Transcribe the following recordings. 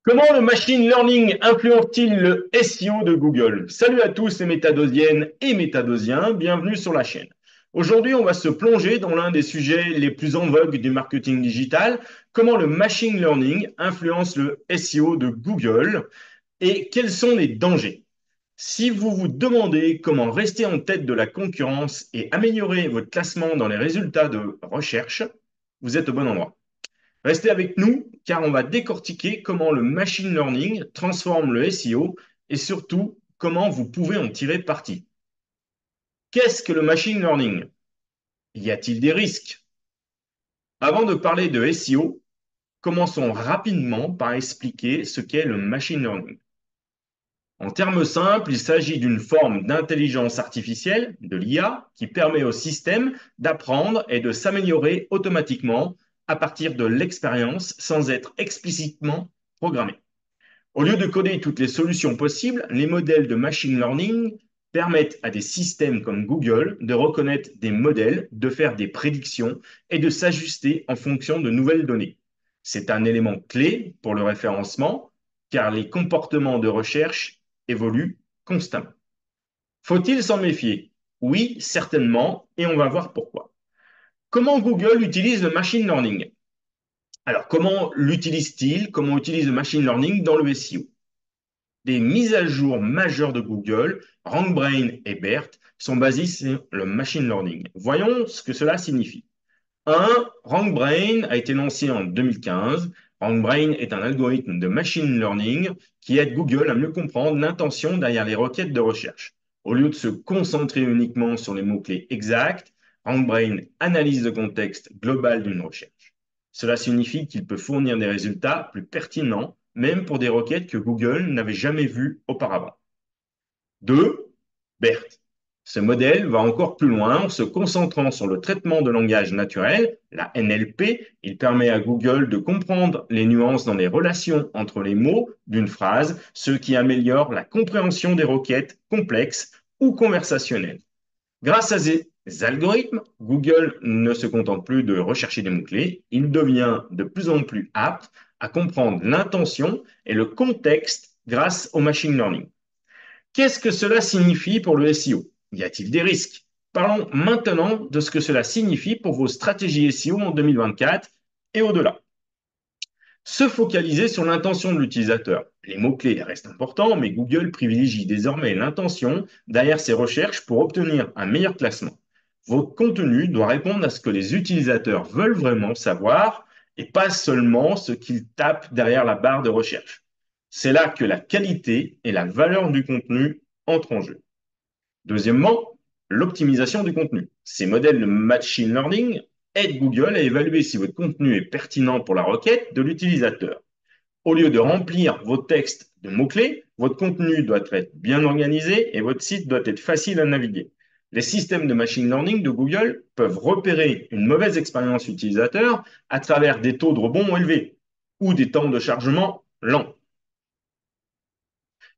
Comment le machine learning influence-t-il le SEO de Google? Salut à tous les métadosiennes et métadosiens, bienvenue sur la chaîne. Aujourd'hui, on va se plonger dans l'un des sujets les plus en vogue du marketing digital, comment le machine learning influence le SEO de Google et quels sont les dangers. Si vous vous demandez comment rester en tête de la concurrence et améliorer votre classement dans les résultats de recherche, vous êtes au bon endroit. Restez avec nous car on va décortiquer comment le machine learning transforme le SEO et surtout comment vous pouvez en tirer parti. Qu'est-ce que le machine learning? Y a-t-il des risques? Avant de parler de SEO, commençons rapidement par expliquer ce qu'est le machine learning. En termes simples, il s'agit d'une forme d'intelligence artificielle, de l'IA, qui permet au système d'apprendre et de s'améliorer automatiquement à partir de l'expérience sans être explicitement programmé. Au lieu de coder toutes les solutions possibles, les modèles de machine learning permettent à des systèmes comme Google de reconnaître des modèles, de faire des prédictions et de s'ajuster en fonction de nouvelles données. C'est un élément clé pour le référencement car les comportements de recherche évoluent constamment. Faut-il s'en méfier? Oui, certainement, et on va voir pourquoi. Comment Google utilise le machine learning? Alors, comment l'utilise-t-il? Comment utilise le machine learning dans le SEO? Des mises à jour majeures de Google, RankBrain et BERT, sont basées sur le machine learning. Voyons ce que cela signifie. 1. RankBrain a été lancé en 2015. RankBrain est un algorithme de machine learning qui aide Google à mieux comprendre l'intention derrière les requêtes de recherche. Au lieu de se concentrer uniquement sur les mots-clés exacts, RankBrain analyse le contexte global d'une recherche. Cela signifie qu'il peut fournir des résultats plus pertinents, même pour des requêtes que Google n'avait jamais vues auparavant. 2. BERT. Ce modèle va encore plus loin en se concentrant sur le traitement de langage naturel, la NLP. Il permet à Google de comprendre les nuances dans les relations entre les mots d'une phrase, ce qui améliore la compréhension des requêtes complexes ou conversationnelles. Grâce à ces algorithmes, Google ne se contente plus de rechercher des mots-clés, il devient de plus en plus apte à comprendre l'intention et le contexte grâce au machine learning. Qu'est-ce que cela signifie pour le SEO? Y a-t-il des risques? Parlons maintenant de ce que cela signifie pour vos stratégies SEO en 2024 et au-delà. Se focaliser sur l'intention de l'utilisateur. Les mots-clés restent importants, mais Google privilégie désormais l'intention derrière ses recherches pour obtenir un meilleur classement. Votre contenu doit répondre à ce que les utilisateurs veulent vraiment savoir et pas seulement ce qu'ils tapent derrière la barre de recherche. C'est là que la qualité et la valeur du contenu entrent en jeu. Deuxièmement, l'optimisation du contenu. Ces modèles de machine learning aident Google à évaluer si votre contenu est pertinent pour la requête de l'utilisateur. Au lieu de remplir vos textes de mots-clés, votre contenu doit être bien organisé et votre site doit être facile à naviguer. Les systèmes de machine learning de Google peuvent repérer une mauvaise expérience utilisateur à travers des taux de rebond élevés ou des temps de chargement lents.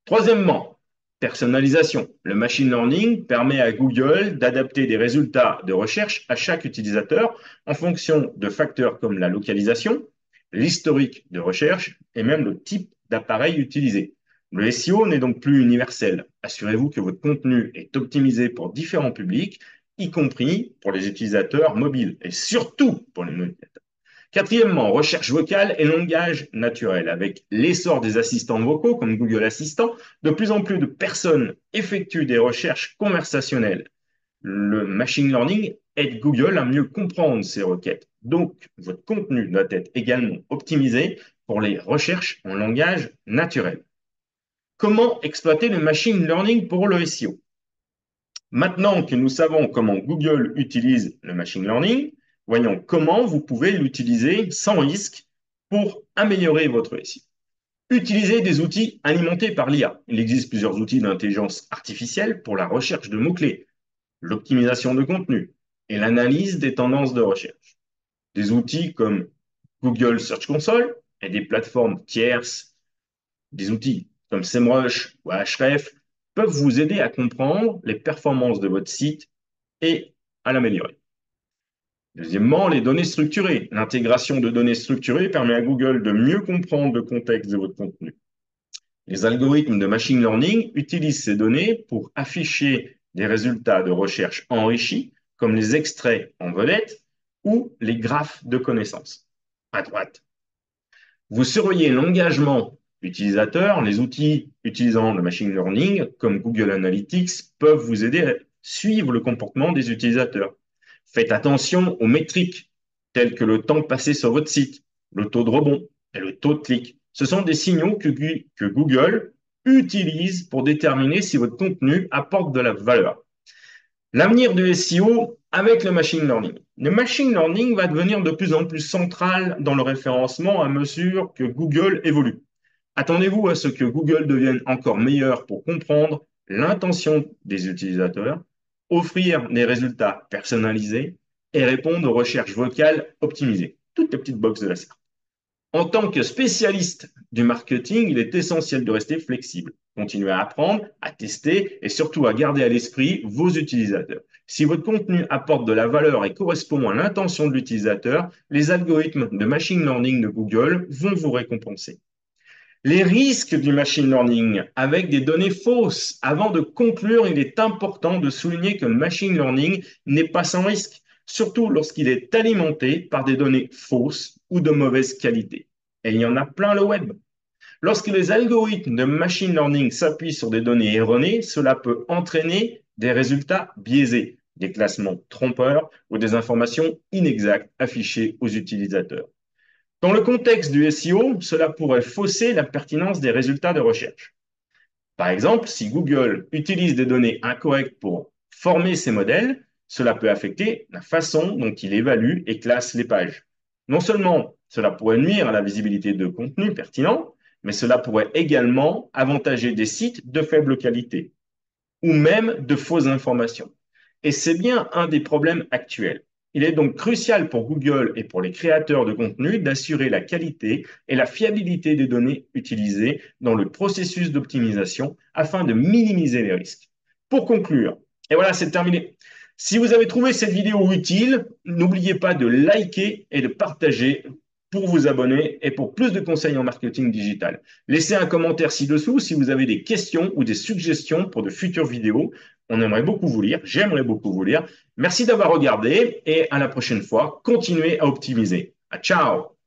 Troisièmement, personnalisation. Le machine learning permet à Google d'adapter des résultats de recherche à chaque utilisateur en fonction de facteurs comme la localisation, l'historique de recherche et même le type d'appareil utilisé. Le SEO n'est donc plus universel. Assurez-vous que votre contenu est optimisé pour différents publics, y compris pour les utilisateurs mobiles et surtout pour les mobiles. Quatrièmement, recherche vocale et langage naturel. Avec l'essor des assistants vocaux comme Google Assistant, de plus en plus de personnes effectuent des recherches conversationnelles. Le machine learning aide Google à mieux comprendre ces requêtes. Donc, votre contenu doit être également optimisé pour les recherches en langage naturel. Comment exploiter le machine learning pour le SEO? Maintenant que nous savons comment Google utilise le machine learning, voyons comment vous pouvez l'utiliser sans risque pour améliorer votre SEO. Utilisez des outils alimentés par l'IA. Il existe plusieurs outils d'intelligence artificielle pour la recherche de mots-clés, l'optimisation de contenu et l'analyse des tendances de recherche. Des outils comme Google Search Console et des plateformes tierces, des outils comme SEMrush ou Ahrefs peuvent vous aider à comprendre les performances de votre site et à l'améliorer. Deuxièmement, les données structurées. L'intégration de données structurées permet à Google de mieux comprendre le contexte de votre contenu. Les algorithmes de machine learning utilisent ces données pour afficher des résultats de recherche enrichis, comme les extraits en vedette ou les graphes de connaissances. À droite, vous surveillez l'engagement utilisateur. Les outils utilisant le machine learning, comme Google Analytics, peuvent vous aider à suivre le comportement des utilisateurs. Faites attention aux métriques, telles que le temps passé sur votre site, le taux de rebond et le taux de clic. Ce sont des signaux que Google utilise pour déterminer si votre contenu apporte de la valeur. L'avenir du SEO avec le machine learning. Le machine learning va devenir de plus en plus central dans le référencement à mesure que Google évolue. Attendez-vous à ce que Google devienne encore meilleur pour comprendre l'intention des utilisateurs, offrir des résultats personnalisés et répondre aux recherches vocales optimisées. Toutes les petites boxes de la SERP. En tant que spécialiste du marketing, il est essentiel de rester flexible, continuer à apprendre, à tester et surtout à garder à l'esprit vos utilisateurs. Si votre contenu apporte de la valeur et correspond à l'intention de l'utilisateur, les algorithmes de machine learning de Google vont vous récompenser. Les risques du machine learning avec des données fausses. Avant de conclure, il est important de souligner que le machine learning n'est pas sans risque, surtout lorsqu'il est alimenté par des données fausses ou de mauvaise qualité. Et il y en a plein le web. Lorsque les algorithmes de machine learning s'appuient sur des données erronées, cela peut entraîner des résultats biaisés, des classements trompeurs ou des informations inexactes affichées aux utilisateurs. Dans le contexte du SEO, cela pourrait fausser la pertinence des résultats de recherche. Par exemple, si Google utilise des données incorrectes pour former ses modèles, cela peut affecter la façon dont il évalue et classe les pages. Non seulement cela pourrait nuire à la visibilité de contenus pertinents, mais cela pourrait également avantager des sites de faible qualité ou même de fausses informations. Et c'est bien un des problèmes actuels. Il est donc crucial pour Google et pour les créateurs de contenu d'assurer la qualité et la fiabilité des données utilisées dans le processus d'optimisation afin de minimiser les risques. Pour conclure, et voilà, c'est terminé. Si vous avez trouvé cette vidéo utile, n'oubliez pas de liker et de partager pour vous abonner et pour plus de conseils en marketing digital. Laissez un commentaire ci-dessous si vous avez des questions ou des suggestions pour de futures vidéos. On aimerait beaucoup vous lire, j'aimerais beaucoup vous lire. Merci d'avoir regardé et à la prochaine fois, continuez à optimiser. Ciao!